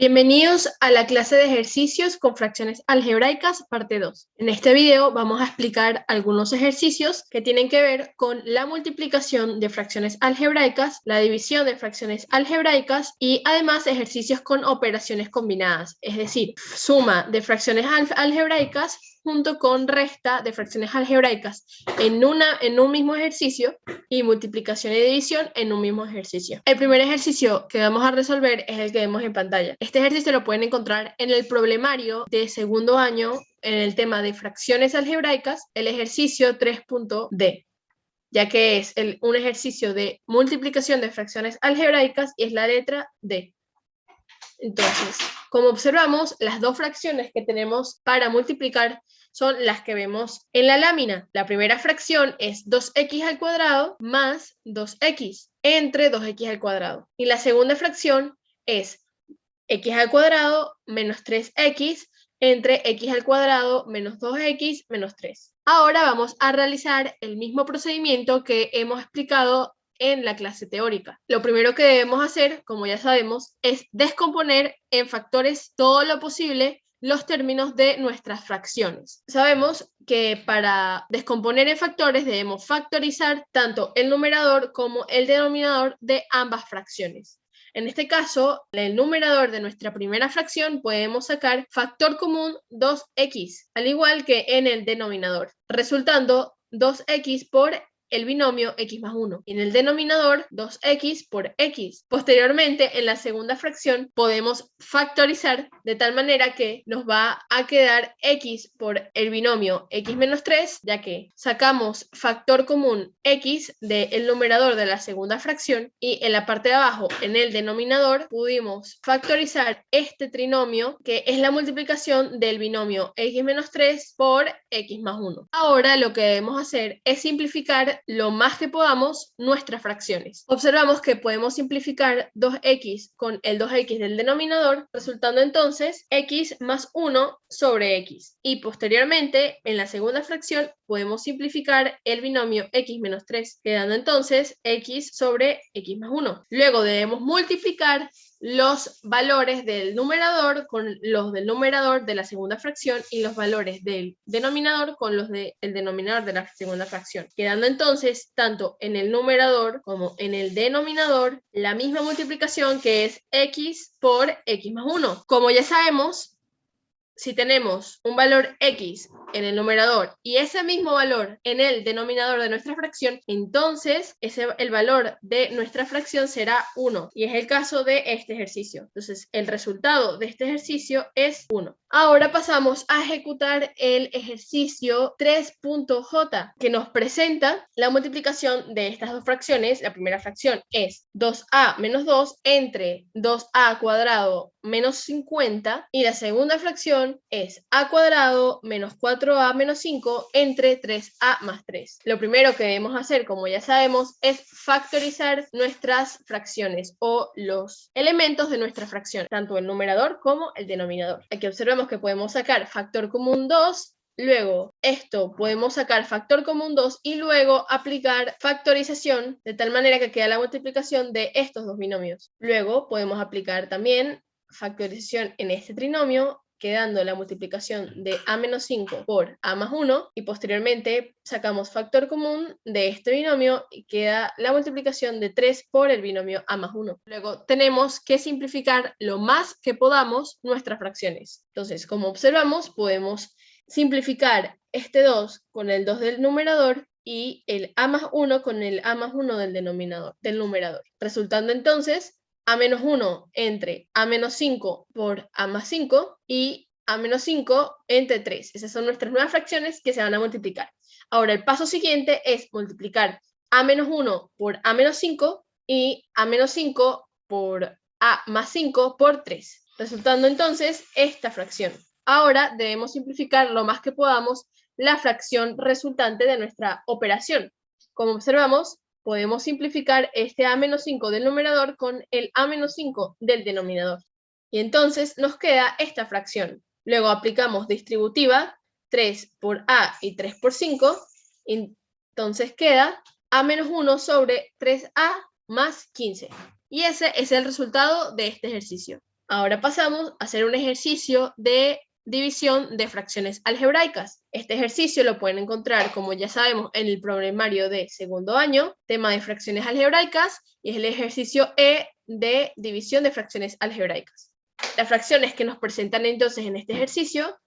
Bienvenidos a la clase de ejercicios con fracciones algebraicas, parte 2. En este video vamos a explicar algunos ejercicios que tienen que ver con la multiplicación de fracciones algebraicas, la división de fracciones algebraicas y además ejercicios con operaciones combinadas, es decir, suma de fracciones algebraicas junto con resta de fracciones algebraicas en un mismo ejercicio y multiplicación y división en un mismo ejercicio. El primer ejercicio que vamos a resolver es el que vemos en pantalla. Este ejercicio lo pueden encontrar en el problemario de segundo año en el tema de fracciones algebraicas, el ejercicio 3.d, ya que es un ejercicio de multiplicación de fracciones algebraicas y es la letra D. Entonces, como observamos, las dos fracciones que tenemos para multiplicar son las que vemos en la lámina. La primera fracción es 2x al cuadrado más 2x entre 2x al cuadrado. Y la segunda fracción es x al cuadrado menos 3x entre x al cuadrado menos 2x menos 3. Ahora vamos a realizar el mismo procedimiento que hemos explicado en la clase teórica. Lo primero que debemos hacer, como ya sabemos, es descomponer en factores todo lo posible los términos de nuestras fracciones. Sabemos que para descomponer en factores debemos factorizar tanto el numerador como el denominador de ambas fracciones. En este caso, el numerador de nuestra primera fracción podemos sacar factor común 2x, al igual que en el denominador, resultando 2x por el binomio x más 1. Y en el denominador, 2x por x. Posteriormente, en la segunda fracción, podemos factorizar de tal manera que nos va a quedar x por el binomio x menos 3, ya que sacamos factor común x del numerador de la segunda fracción y en la parte de abajo, en el denominador, pudimos factorizar este trinomio, que es la multiplicación del binomio x menos 3 por x más 1. Ahora lo que debemos hacer es simplificar lo más que podamos nuestras fracciones. Observamos que podemos simplificar 2x con el 2x del denominador, resultando entonces x más 1 sobre x. Y posteriormente, en la segunda fracción, podemos simplificar el binomio x menos 3, quedando entonces x sobre x más 1. Luego debemos multiplicar los valores del numerador con los del numerador de la segunda fracción y los valores del denominador con los del denominador de la segunda fracción, quedando entonces tanto en el numerador como en el denominador la misma multiplicación, que es x por x más 1. Como ya sabemos, si tenemos un valor x en el numerador y ese mismo valor en el denominador de nuestra fracción, entonces el valor de nuestra fracción será 1. Y es el caso de este ejercicio. Entonces, el resultado de este ejercicio es 1. Ahora pasamos a ejecutar el ejercicio 3.j, que nos presenta la multiplicación de estas dos fracciones. La primera fracción es 2a menos 2 entre 2a cuadrado menos 50 y la segunda fracción es a cuadrado menos 4a menos 5 entre 3a más 3. Lo primero que debemos hacer, como ya sabemos, es factorizar nuestras fracciones o los elementos de nuestra fracción, tanto el numerador como el denominador. Aquí observemos que podemos sacar factor común 2, luego esto podemos sacar factor común 2 y luego aplicar factorización de tal manera que queda la multiplicación de estos dos binomios. Luego podemos aplicar también factorización en este trinomio, quedando la multiplicación de a menos 5 por a más 1 y posteriormente sacamos factor común de este binomio y queda la multiplicación de 3 por el binomio a más 1. Luego tenemos que simplificar lo más que podamos nuestras fracciones. Entonces, como observamos, podemos simplificar este 2 con el 2 del numerador y el a más 1 con el a más 1 del numerador, resultando entonces a menos 1 entre a menos 5 por a más 5 y a menos 5 entre 3. Esas son nuestras nuevas fracciones que se van a multiplicar. Ahora el paso siguiente es multiplicar a menos 1 por a menos 5 y a menos 5 por a más 5 por 3, resultando entonces esta fracción. Ahora debemos simplificar lo más que podamos la fracción resultante de nuestra operación. Como observamos, podemos simplificar este a menos 5 del numerador con el a menos 5 del denominador. Y entonces nos queda esta fracción. Luego aplicamos distributiva, 3 por a y 3 por 5. Entonces queda a menos 1 sobre 3a más 15. Y ese es el resultado de este ejercicio. Ahora pasamos a hacer un ejercicio de división de fracciones algebraicas. Este ejercicio lo pueden encontrar, como ya sabemos, en el programario de segundo año, tema de fracciones algebraicas, y es el ejercicio E de división de fracciones algebraicas. Las fracciones que nos presentan entonces en este ejercicio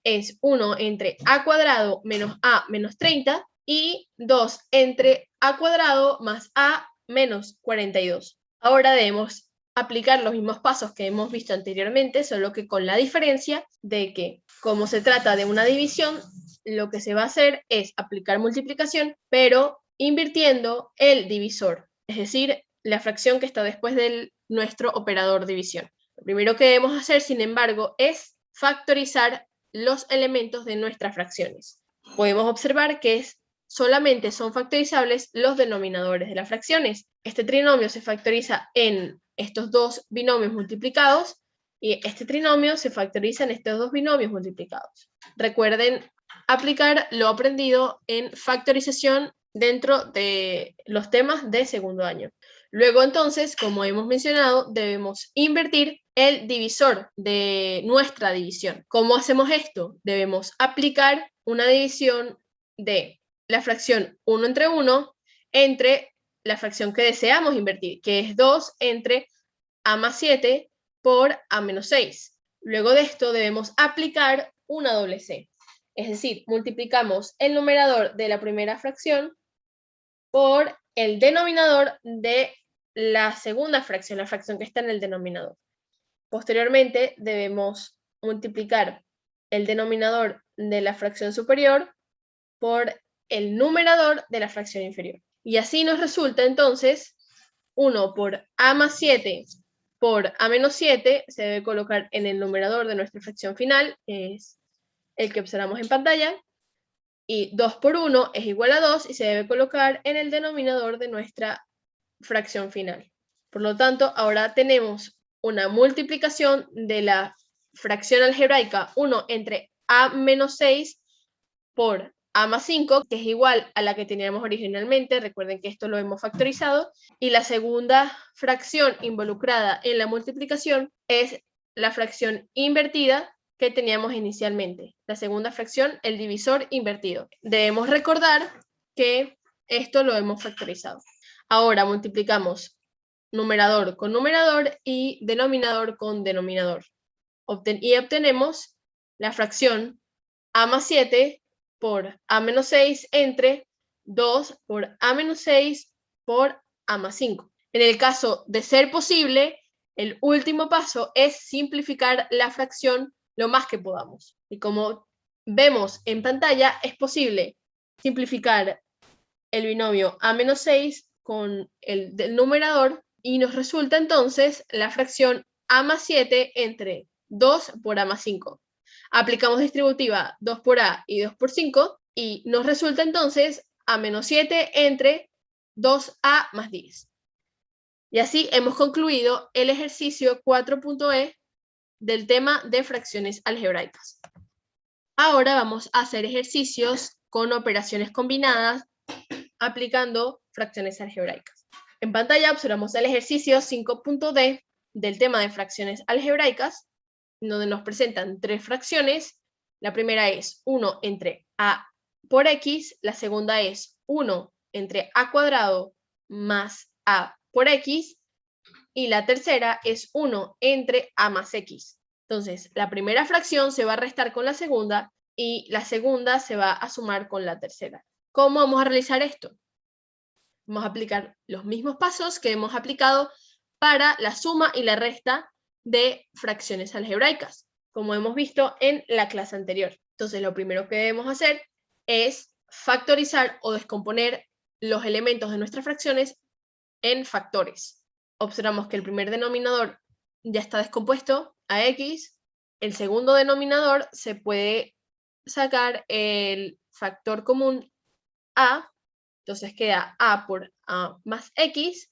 es 1 entre a cuadrado menos a menos 30 y 2 entre a cuadrado más a menos 42. Ahora debemos aplicar los mismos pasos que hemos visto anteriormente, solo que con la diferencia de que, como se trata de una división, lo que se va a hacer es aplicar multiplicación, pero invirtiendo el divisor, es decir, la fracción que está después de nuestro operador división. Lo primero que debemos hacer, sin embargo, es factorizar los elementos de nuestras fracciones. Podemos observar que solamente son factorizables los denominadores de las fracciones. Este trinomio se factoriza en estos dos binomios multiplicados y este trinomio se factoriza en estos dos binomios multiplicados. Recuerden aplicar lo aprendido en factorización dentro de los temas de segundo año. Luego entonces, como hemos mencionado, debemos invertir el divisor de nuestra división. ¿Cómo hacemos esto? Debemos aplicar una división de la fracción 1 entre 1 entre la fracción que deseamos invertir, que es 2 entre a más 7 por a menos 6. Luego de esto debemos aplicar una doble C. Es decir, multiplicamos el numerador de la primera fracción por el denominador de la segunda fracción, la fracción que está en el denominador. Posteriormente debemos multiplicar el denominador de la fracción superior por el numerador de la fracción inferior. Y así nos resulta entonces 1 por a más 7 por a menos 7 se debe colocar en el numerador de nuestra fracción final, es el que observamos en pantalla, y 2 por 1 es igual a 2 y se debe colocar en el denominador de nuestra fracción final. Por lo tanto, ahora tenemos una multiplicación de la fracción algebraica 1 entre a menos 6 por a más 5, que es igual a la que teníamos originalmente. Recuerden que esto lo hemos factorizado. Y la segunda fracción involucrada en la multiplicación es la fracción invertida que teníamos inicialmente. La segunda fracción, el divisor invertido. Debemos recordar que esto lo hemos factorizado. Ahora multiplicamos numerador con numerador y denominador con denominador. Y obtenemos la fracción a más 7 por a menos 6 entre 2 por a menos 6 por a más 5. En el caso de ser posible, el último paso es simplificar la fracción lo más que podamos. Y como vemos en pantalla, es posible simplificar el binomio a menos 6 con el del numerador y nos resulta entonces la fracción a más 7 entre 2 por a más 5. Aplicamos distributiva 2 por a y 2 por 5 y nos resulta entonces a menos 7 entre 2a más 10. Y así hemos concluido el ejercicio 4.e del tema de fracciones algebraicas. Ahora vamos a hacer ejercicios con operaciones combinadas aplicando fracciones algebraicas. En pantalla observamos el ejercicio 5.d del tema de fracciones algebraicas, donde nos presentan tres fracciones. La primera es 1 entre a por x, la segunda es 1 entre a cuadrado más a por x, y la tercera es 1 entre a más x. Entonces, la primera fracción se va a restar con la segunda y la segunda se va a sumar con la tercera. ¿Cómo vamos a realizar esto? Vamos a aplicar los mismos pasos que hemos aplicado para la suma y la resta de fracciones algebraicas, como hemos visto en la clase anterior. Entonces, lo primero que debemos hacer es factorizar o descomponer los elementos de nuestras fracciones en factores. Observamos que el primer denominador ya está descompuesto a x, el segundo denominador se puede sacar el factor común a, entonces queda a por a más x,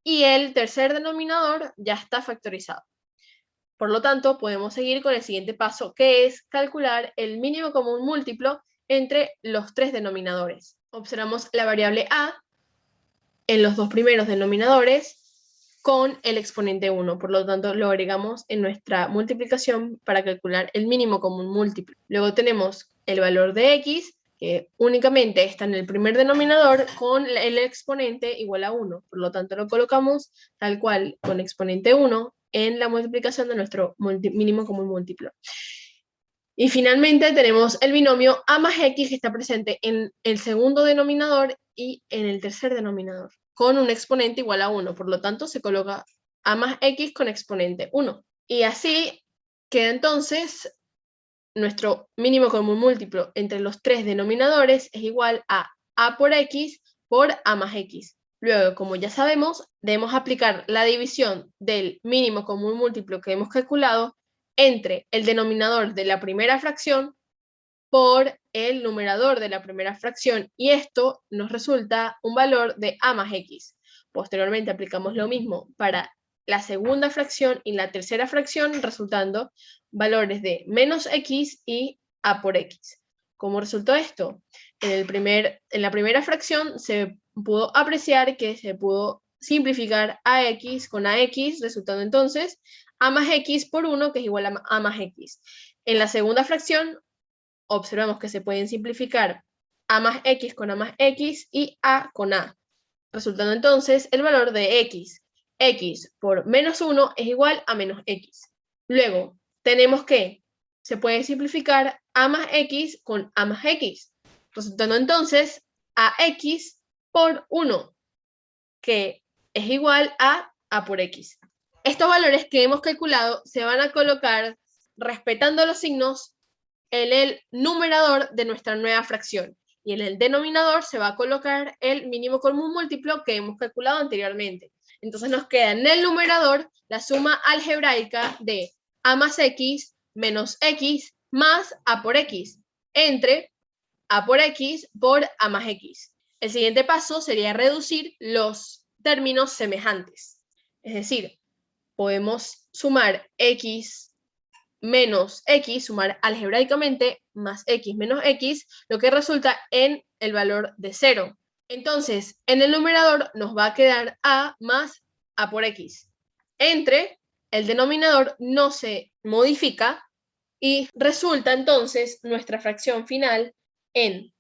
y el tercer denominador ya está factorizado. Por lo tanto, podemos seguir con el siguiente paso, que es calcular el mínimo común múltiplo entre los tres denominadores. Observamos la variable a en los dos primeros denominadores con el exponente 1. Por lo tanto, lo agregamos en nuestra multiplicación para calcular el mínimo común múltiplo. Luego tenemos el valor de x, que únicamente está en el primer denominador con el exponente igual a 1. Por lo tanto, lo colocamos tal cual con exponente 1 en la multiplicación de nuestro mínimo común múltiplo. Y finalmente tenemos el binomio a más x, que está presente en el segundo denominador y en el tercer denominador, con un exponente igual a 1. Por lo tanto, se coloca a más x con exponente 1. Y así queda entonces nuestro mínimo común múltiplo entre los tres denominadores es igual a por x por a más x. Luego, como ya sabemos, debemos aplicar la división del mínimo común múltiplo que hemos calculado entre el denominador de la primera fracción por el numerador de la primera fracción, y esto nos resulta un valor de a más x. Posteriormente aplicamos lo mismo para la segunda fracción y la tercera fracción, resultando valores de menos x y a por x. ¿Cómo resultó esto? En la primera fracción se pudo apreciar que se pudo simplificar ax con ax, resultando entonces a más x por 1, que es igual a más x. En la segunda fracción observamos que se pueden simplificar a más x con a más x y a con a, resultando entonces el valor de x. X por menos 1 es igual a menos x. Luego tenemos que se puede simplificar a más x con a más x, resultando entonces a x por 1, que es igual a por x. Estos valores que hemos calculado se van a colocar respetando los signos en el numerador de nuestra nueva fracción, y en el denominador se va a colocar el mínimo común múltiplo que hemos calculado anteriormente. Entonces nos queda en el numerador la suma algebraica de a más x menos x más a por x entre a por x por a más x. El siguiente paso sería reducir los términos semejantes. Es decir, podemos sumar x menos x, sumar algebraicamente más x menos x, lo que resulta en el valor de 0. Entonces, en el numerador nos va a quedar a más a por x. Entre el denominador no se modifica y resulta entonces nuestra fracción final en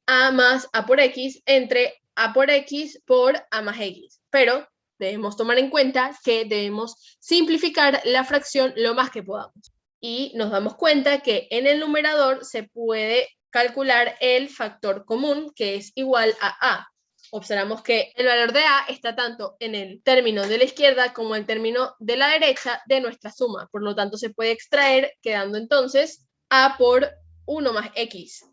a más a por x entre a por x por a más x. Pero debemos tomar en cuenta que debemos simplificar la fracción lo más que podamos. Y nos damos cuenta que en el numerador se puede calcular el factor común, que es igual a a. Observamos que el valor de a está tanto en el término de la izquierda como en el término de la derecha de nuestra suma. Por lo tanto, se puede extraer quedando entonces a por 1 más x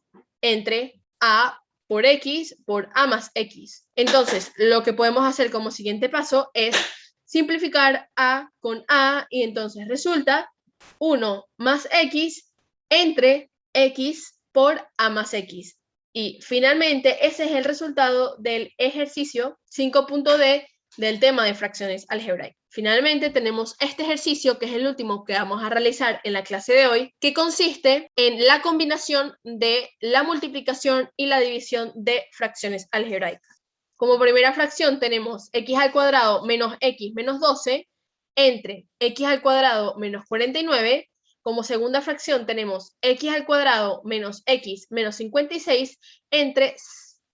entre a por x por a más x. Entonces, lo que podemos hacer como siguiente paso es simplificar a con a, y entonces resulta 1 más x entre x por a más x. Y finalmente, ese es el resultado del ejercicio 5.d del tema de fracciones algebraicas. Finalmente, tenemos este ejercicio, que es el último que vamos a realizar en la clase de hoy, que consiste en la combinación de la multiplicación y la división de fracciones algebraicas. Como primera fracción tenemos x al cuadrado menos x menos 12 entre x al cuadrado menos 49. Como segunda fracción tenemos x al cuadrado menos x menos 56 entre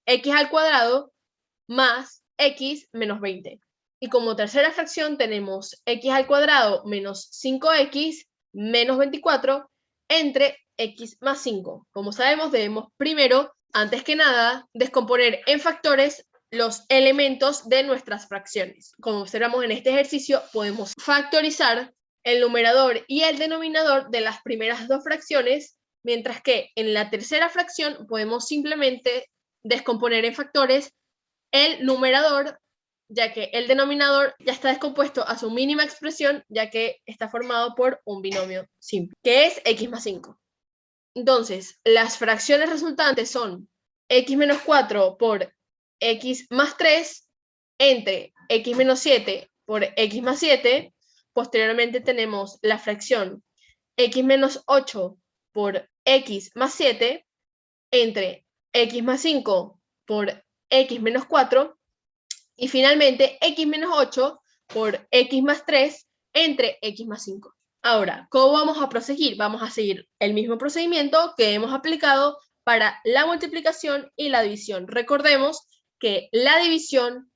x al cuadrado más x menos 20. Y como tercera fracción tenemos x al cuadrado menos 5x menos 24 entre x más 5. Como sabemos, debemos primero, antes que nada, descomponer en factores los elementos de nuestras fracciones. Como observamos en este ejercicio, podemos factorizar el numerador y el denominador de las primeras dos fracciones, mientras que en la tercera fracción podemos simplemente descomponer en factores el numerador, ya que el denominador ya está descompuesto a su mínima expresión, ya que está formado por un binomio simple, que es x más 5. Entonces, las fracciones resultantes son x menos 4 por x más 3 entre x menos 7 por x más 7. Posteriormente tenemos la fracción x menos 8 por x más 7 entre x más 5 por x menos 4. Y finalmente x menos 8 por x más 3 entre x más 5. Ahora, ¿cómo vamos a proseguir? Vamos a seguir el mismo procedimiento que hemos aplicado para la multiplicación y la división. Recordemos que la división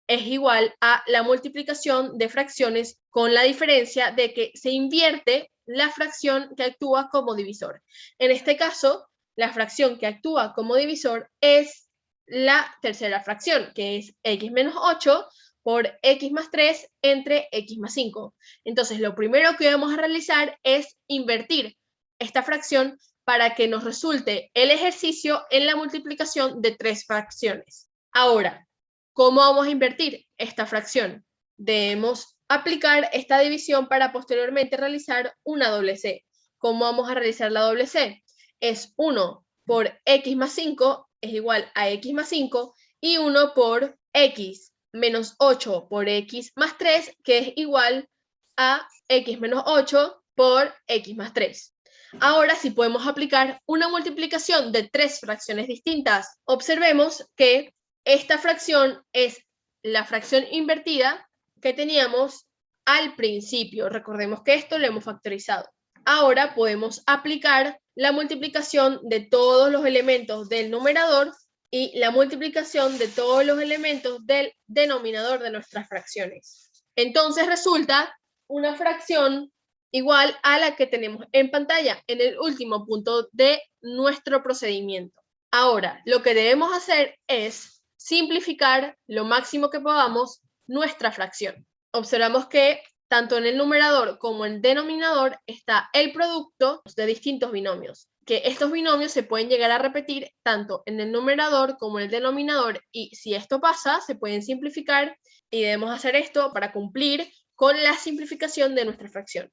es igual a la multiplicación de fracciones, con la diferencia de que se invierte la fracción que actúa como divisor. En este caso, la fracción que actúa como divisor es la tercera fracción, que es x menos 8 por x más 3 entre x más 5. Entonces, lo primero que vamos a realizar es invertir esta fracción para que nos resulte el ejercicio en la multiplicación de tres fracciones. Ahora, ¿cómo vamos a invertir esta fracción? Debemos aplicar esta división para posteriormente realizar una doble C. ¿Cómo vamos a realizar la doble C? Es 1 por x más 5 es igual a x más 5 y 1 por x menos 8 por x más 3, que es igual a x menos 8 por x más 3. Ahora sí podemos aplicar una multiplicación de tres fracciones distintas. Observemos que esta fracción es la fracción invertida que teníamos al principio. Recordemos que esto lo hemos factorizado. Ahora podemos aplicar la multiplicación de todos los elementos del numerador y la multiplicación de todos los elementos del denominador de nuestras fracciones. Entonces resulta una fracción igual a la que tenemos en pantalla en el último punto de nuestro procedimiento. Ahora, lo que debemos hacer es simplificar lo máximo que podamos nuestra fracción. Observamos que tanto en el numerador como en el denominador está el producto de distintos binomios, que estos binomios se pueden llegar a repetir tanto en el numerador como en el denominador, y si esto pasa, se pueden simplificar, y debemos hacer esto para cumplir con la simplificación de nuestra fracción.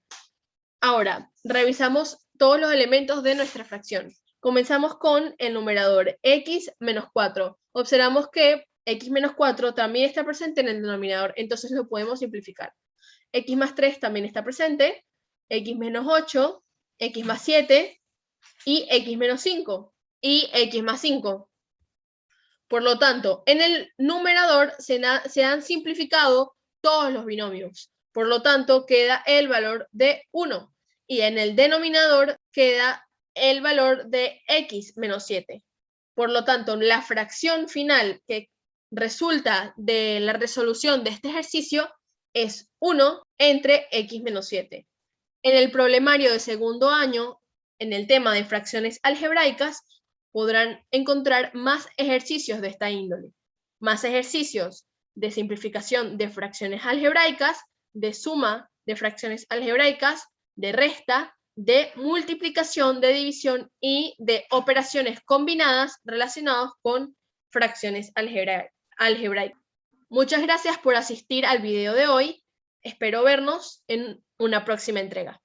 Ahora, revisamos todos los elementos de nuestra fracción. Comenzamos con el numerador x menos 4. Observamos que x menos 4 también está presente en el denominador, entonces lo podemos simplificar. X más 3 también está presente, x menos 8, x más 7 y x menos 5 y x más 5. Por lo tanto, en el numerador se han simplificado todos los binomios. Por lo tanto, queda el valor de 1. Y en el denominador queda el valor de x menos 7. Por lo tanto, la fracción final que resulta de la resolución de este ejercicio es 1 entre x menos 7. En el problemario de segundo año, en el tema de fracciones algebraicas, podrán encontrar más ejercicios de esta índole, más ejercicios de simplificación de fracciones algebraicas, de suma de fracciones algebraicas, de resta, de multiplicación, de división y de operaciones combinadas relacionadas con fracciones algebraicas. Muchas gracias por asistir al video de hoy. Espero vernos en una próxima entrega.